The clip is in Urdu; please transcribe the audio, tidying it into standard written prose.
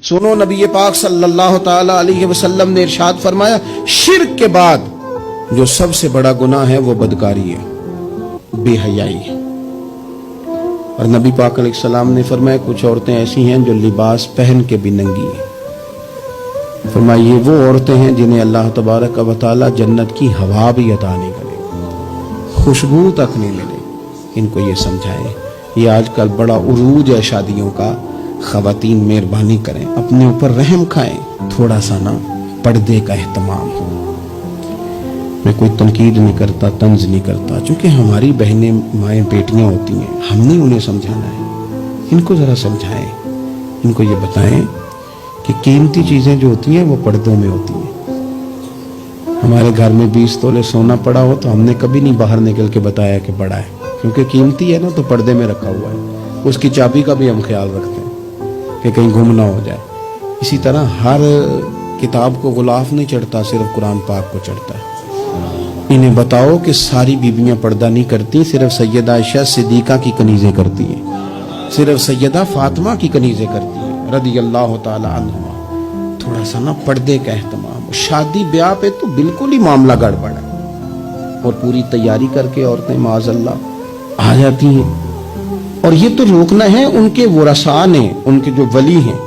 سنو نبی پاک صلی اللہ تعالی علیہ وسلم نے ارشاد فرمایا شرک کے بعد جو سب سے بڑا گناہ ہے وہ بدکاری ہے، بے حیائی ہے۔ اور نبی پاک علیہ السلام نے فرمایا کچھ عورتیں ایسی ہیں جو لباس پہن کے بھی ننگی ہیں۔ فرمایا یہ وہ عورتیں ہیں جنہیں اللہ تبارک و تعالی جنت کی ہوا بھی عطا نہیں کرے، خوشبو تک نہیں ملے۔ ان کو یہ سمجھائیں۔ یہ آج کل بڑا عروج ہے شادیوں کا، خواتین مہربانی کریں، اپنے اوپر رحم کھائیں، تھوڑا سا نا پردے کا اہتمام ہو۔ میں کوئی تنقید نہیں کرتا، طنز نہیں کرتا، چونکہ ہماری بہنیں مائیں بیٹیاں ہوتی ہیں، ہم نے انہیں سمجھانا ہے۔ ان کو ذرا سمجھائیں، ان کو یہ بتائیں کہ قیمتی چیزیں جو ہوتی ہیں وہ پردوں میں ہوتی ہیں۔ ہمارے گھر میں 20 تولے سونا پڑا ہو تو ہم نے کبھی نہیں باہر نکل کے بتایا کہ بڑا ہے، کیونکہ قیمتی ہے نا، تو پردے میں رکھا ہوا ہے۔ اس کی چابی کا بھی ہم خیال رکھتے ہیں کہ کہیں گم نہ ہو جائے۔ اسی طرح ہر کتاب کو غلاف نہیں چڑھتا، صرف قرآن پاک کو چڑھتا ہے۔ انہیں بتاؤ کہ ساری بیویاں پردہ نہیں کرتی، صرف سیدہ عائشہ صدیقہ کی کنیزیں کرتی ہیں، صرف سیدہ فاطمہ کی کنیزیں کرتی ہیں رضی اللہ تعالی عنہما۔ تھوڑا سا نا پردے کا اہتمام۔ شادی بیاہ پہ تو بالکل ہی معاملہ گڑبڑ ہے، اور پوری تیاری کر کے عورتیں معاذ اللہ آ جاتی ہیں۔ اور یہ تو روکنا ہے ان کے ورثاء نے، ان کے جو ولی ہیں،